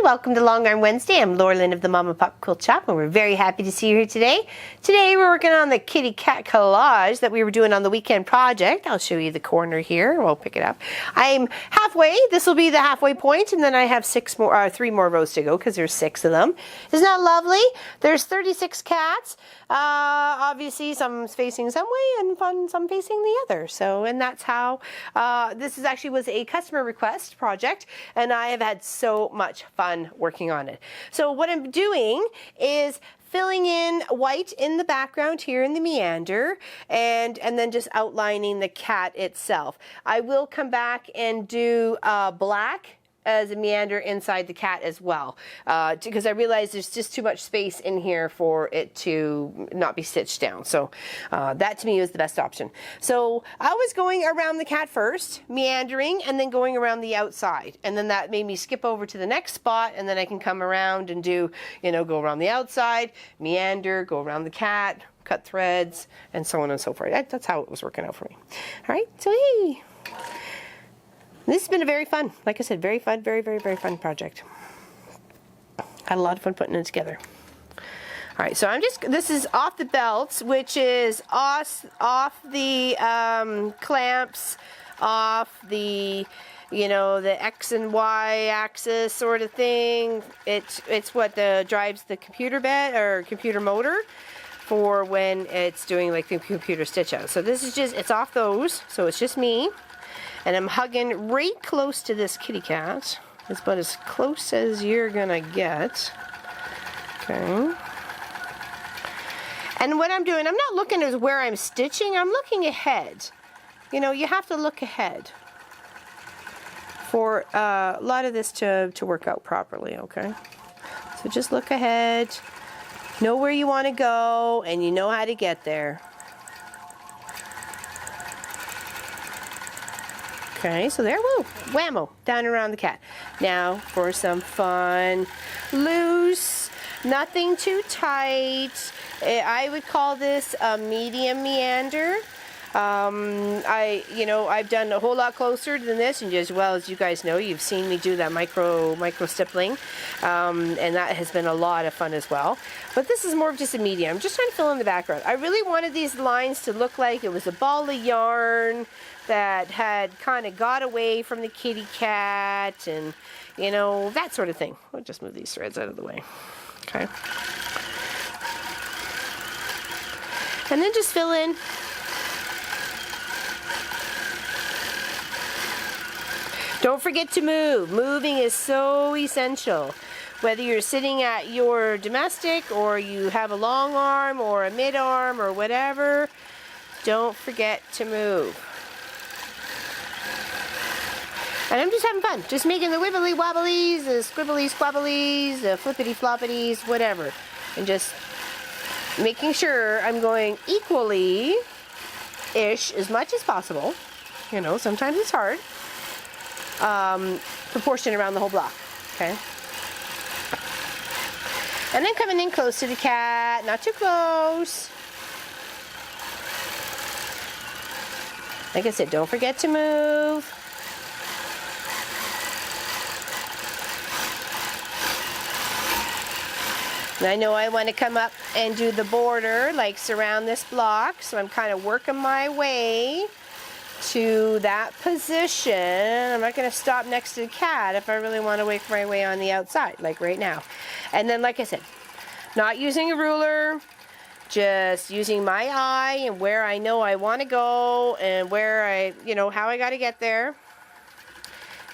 welcome to Long Arm Wednesday. I'm Laura Lynn of the Mama Pop Quilt Shop, and we're very happy to see you here today. Today we're working on the Kitty Cat Collage that we were doing on the weekend project. I'll show you the corner here. We'll pick it up. I'm halfway. This will be the halfway point, and then I have three more rows to go because there's 6 of them. Isn't that lovely? There's 36 cats. Obviously, some facing some way and some facing the other. So, and that's how this was a customer request project, and I have had so much fun working on it. So what I'm doing is filling in white in the background here in the meander, and then just outlining the cat itself. I will come back and do black as a meander inside the cat as well, because I realize there's just too much space in here for it to not be stitched down. So that to me was the best option. So I was going around the cat first, meandering, and then going around the outside. And then that made me skip over to the next spot, and then I can come around and do, go around the outside, meander, go around the cat, cut threads, and so on and so forth. That's how it was working out for me. All right, so hey. This has been a very fun, like I said, very fun, very, very, very fun project. Had a lot of fun putting it together. All right, so this is off the belts, which is off the clamps, off the, the X and Y axis sort of thing. It's what drives the computer bed or computer motor for when it's doing like the computer stitch out. So this is it's off those, so it's just me. And I'm hugging right close to this kitty cat. It's about as close as you're gonna get. Okay. And what I'm doing, I'm not looking at where I'm stitching, I'm looking ahead. You have to look ahead for a lot of this to work out properly, okay? So just look ahead, know where you want to go, and you know how to get there. Okay, so there, woo, whammo, down around the cat. Now for some fun, loose, nothing too tight. I would call this a medium meander. I've done a whole lot closer than this, and as well as you guys know, you've seen me do that micro stippling, and that has been a lot of fun as well. But this is more of just a medium. I'm just trying to fill in the background. I really wanted these lines to look like it was a ball of yarn that had kind of got away from the kitty cat, and that sort of thing. I'll just move these threads out of the way. Okay. And then just fill in. Don't forget to move. Moving is so essential. Whether you're sitting at your domestic or you have a long arm or a mid arm or whatever, don't forget to move. And I'm just having fun, just making the wibbly wobblies, the squibbly squabblies, the flippity floppities, whatever. And just making sure I'm going equally-ish as much as possible. Sometimes it's hard. Proportion around the whole block, okay? And then coming in close to the cat, not too close. Like I said, don't forget to move. And I know I want to come up and do the border, like surround this block, so I'm kind of working my way to that position. I'm not going to stop next to the cat if I really want to work my way on the outside, like right now. And then, like I said, not using a ruler, just using my eye and where I know I want to go and where how I got to get there.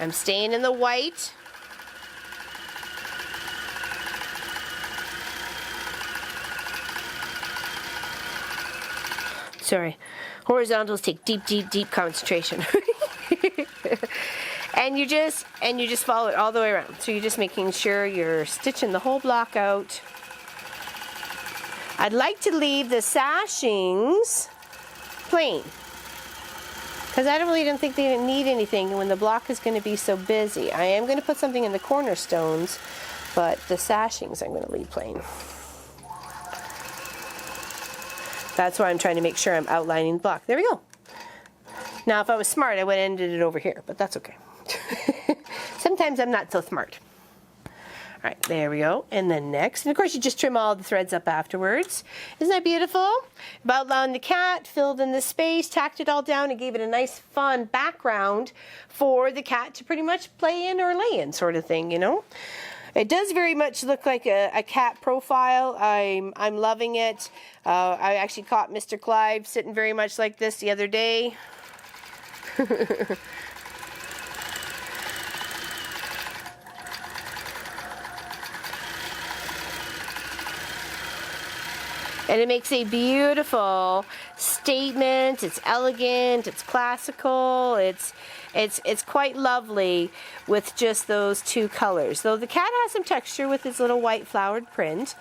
I'm staying in the white. Sorry, horizontals take deep, deep, deep concentration. and you just follow it all the way around. So you're just making sure you're stitching the whole block out. I'd like to leave the sashings plain, because I really don't think they need anything when the block is going to be so busy. I am going to put something in the cornerstones, but the sashings I'm going to leave plain. That's why I'm trying to make sure I'm outlining the block. There we go. Now, if I was smart, I would have ended it over here, but that's okay. Sometimes I'm not so smart. All right, there we go. And then next, and of course you just trim all the threads up afterwards. Isn't that beautiful? About allowing the cat, filled in the space, tacked it all down, and gave it a nice fun background for the cat to pretty much play in or lay in, sort of thing, you know? It does very much look like a cat profile. I'm loving it. I actually caught Mr. Clive sitting very much like this the other day. And it makes a beautiful statement. It's elegant, it's classical, it's quite lovely with just those two colors. Though the cat has some texture with its little white flowered print,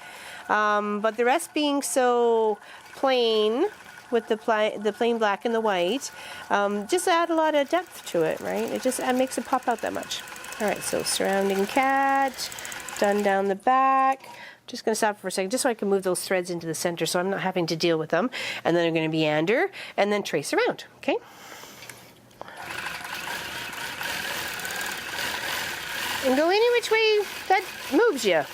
but the rest being so plain with the plain black and the white, just add a lot of depth to it, right? It makes it pop out that much. All right, so surrounding cat, done down the back. Just going to stop for a second just so I can move those threads into the center so I'm not having to deal with them. And then I'm going to meander and then trace around, okay? And go any which way that moves you.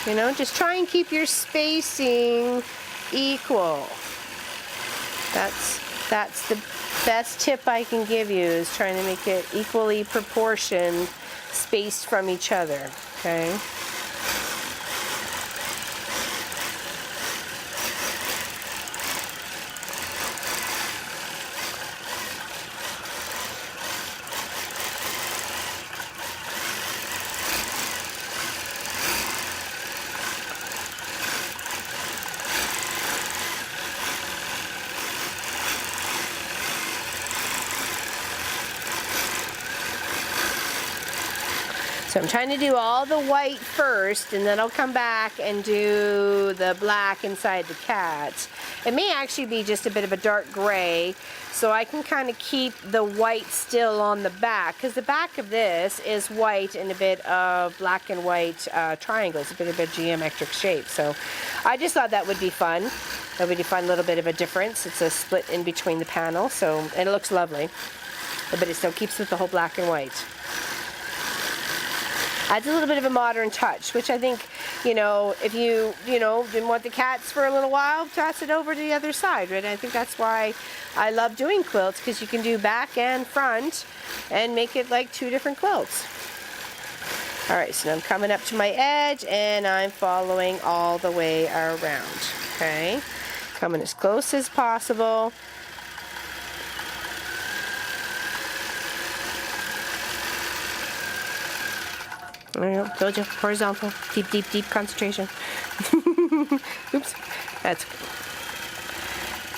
You know, just try and keep your spacing equal. That's the best tip I can give you, is trying to make it equally proportioned, spaced from each other, okay? So I'm trying to do all the white first, and then I'll come back and do the black inside the cat. It may actually be just a bit of a dark gray, so I can kind of keep the white still on the back, because the back of this is white and a bit of black and white triangles, a bit of a geometric shape. So I just thought that would be fun. That would be a fun little bit of a difference. It's a split in between the panel, so, and it looks lovely, but it still keeps with the whole black and white. Adds a little bit of a modern touch, which I think, you know, if you didn't want the cats for a little while, toss it over to the other side, right? I think that's why I love doing quilts, because you can do back and front and make it like two different quilts. All right, so now I'm coming up to my edge and I'm following all the way around, okay? Coming as close as possible. There you go, told you, horizontal, deep, deep, deep concentration. Oops, that's good.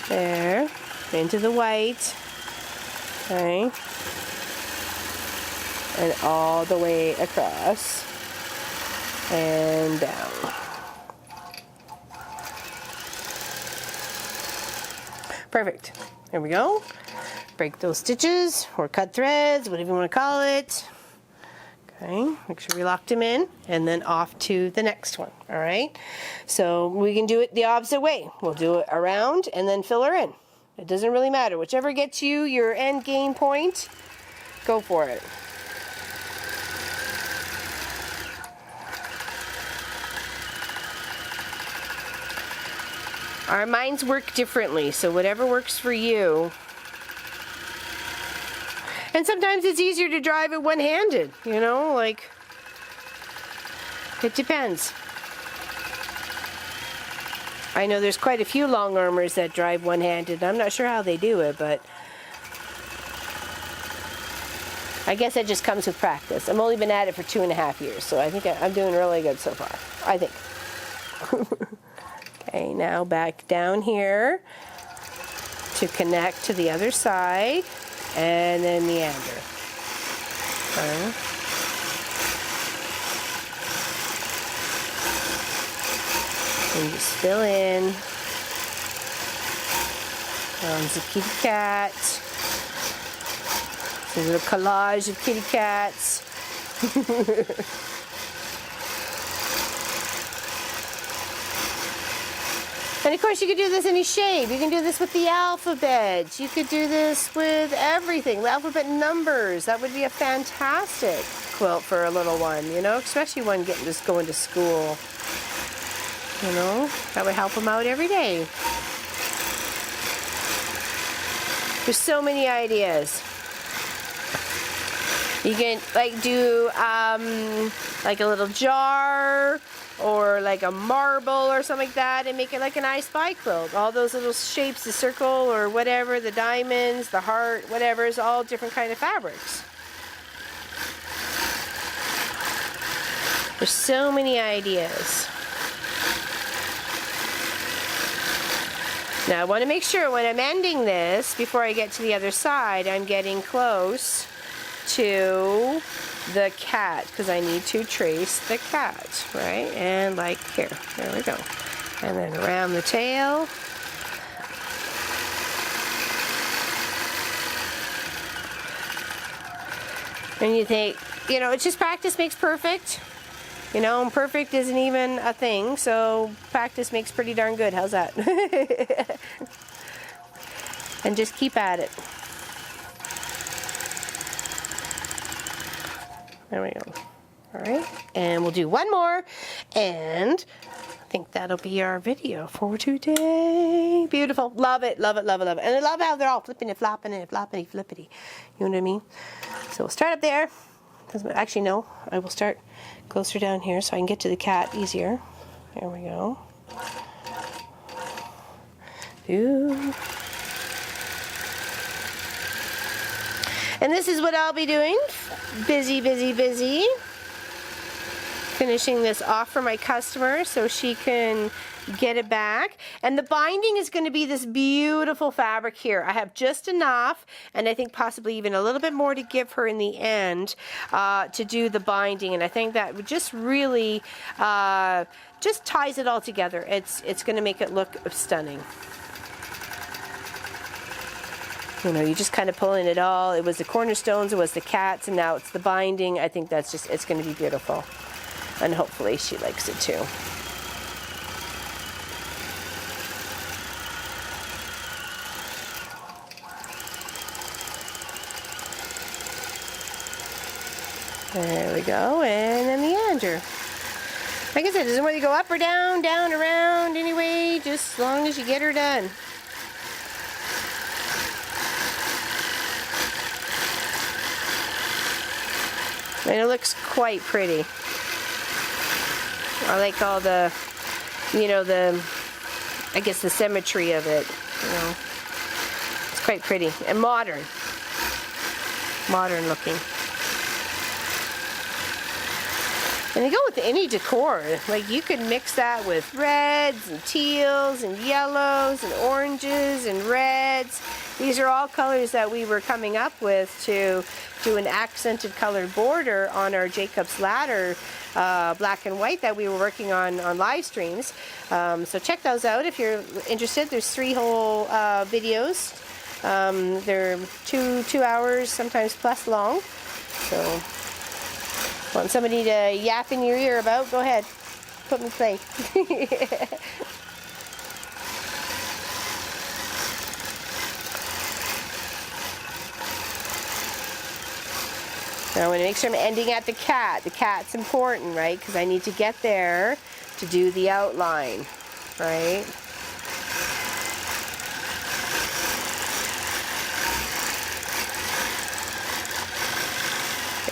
There, into the white, okay, and all the way across, and down. Perfect, there we go. Break those stitches, or cut threads, whatever you want to call it. Okay, make sure we locked them in, and then off to the next one, all right? So we can do it the opposite way. We'll do it around and then fill her in. It doesn't really matter. Whichever gets you your end game point, go for it. Our minds work differently, so whatever works for you. And sometimes it's easier to drive it one-handed, you know, like, it depends. I know there's quite a few long armors that drive one-handed. I'm not sure how they do it, but I guess that just comes with practice. I've only been at it for 2.5 years, so I think I'm doing really good so far, I think. Okay, now back down here to connect to the other side. And then meander. Okay. And just fill in. The kitty cat. It's a little collage of kitty cats. And of course you could do this any shape. You can do this with the alphabet. You could do this with everything. The alphabet numbers. That would be a fantastic quilt for a little one, you know, especially one just going to school. You know, that would help them out every day. There's so many ideas. You can like do like a little jar or like a marble or something like that and make it like an I Spy quilt. All those little shapes, the circle or whatever, the diamonds, the heart, whatever, is all different kind of fabrics. There's so many ideas. Now I want to make sure when I'm ending this, before I get to the other side, I'm getting close to the cat, because I need to trace the cat, right? And like here, there we go. And then around the tail. And you think, you know, it's just practice makes perfect. You know, and perfect isn't even a thing, so practice makes pretty darn good. How's that? And just keep at it. There we go. All right, and we'll do one more, and I think that'll be our video for today. Beautiful. Love it, love it, love it, love it. And I love how they're all flipping and flopping and floppity flippity. You know what I mean? So we'll start up there. Actually, no, I will start closer down here so I can get to the cat easier. There we go. Ooh. And this is what I'll be doing. Busy, busy, busy. Finishing this off for my customer so she can get it back. And the binding is going to be this beautiful fabric here. I have just enough, and I think possibly even a little bit more to give her in the end to do the binding. And I think that would just really just ties it all together. It's going to make it look stunning. You know, you just kind of pulling it all. It was the cornerstones, it was the cats, and now it's the binding. I think that's just, it's going to be beautiful. And hopefully she likes it too. There we go, and then meander. Like I said, it doesn't whether you go up or down, down, around, anyway, just as long as you get her done. And it looks quite pretty. I like all the, you know, I guess the symmetry of it, you know. It's quite pretty and modern. Modern looking. And they go with any decor. Like you could mix that with reds and teals and yellows and oranges and reds. These are all colors that we were coming up with to do an accented colored border on our Jacob's Ladder black and white that we were working on live streams. So check those out if you're interested. There's 3 whole videos. They're two hours, sometimes plus long. So want somebody to yap in your ear about? Go ahead. Put me play. Now I want to make sure I'm ending at the cat. The cat's important, right? Because I need to get there to do the outline, right?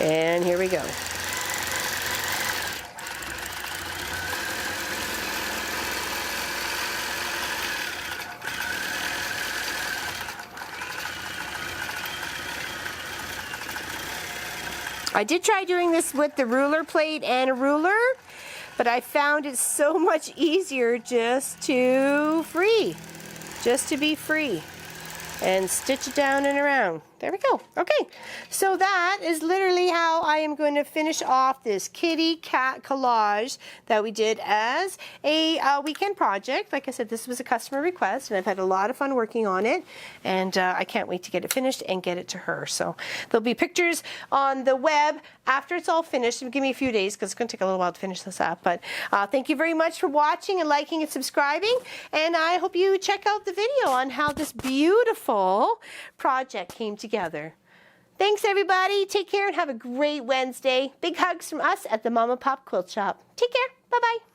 And here we go. I did try doing this with the ruler plate and a ruler, but I found it so much easier just to be free and stitch it down and around. There we go. Okay, so that is literally how I am going to finish off this kitty cat collage that we did as a weekend project. Like I said, this was a customer request, and I've had a lot of fun working on it, and I can't wait to get it finished and get it to her. So there'll be pictures on the web after it's all finished. Give me a few days because it's going to take a little while to finish this up. But thank you very much for watching and liking and subscribing, and I hope you check out the video on how this beautiful project came together. Thanks, everybody. Take care and have a great Wednesday. Big hugs from us at the Mama Pop Quilt Shop. Take care. Bye-bye.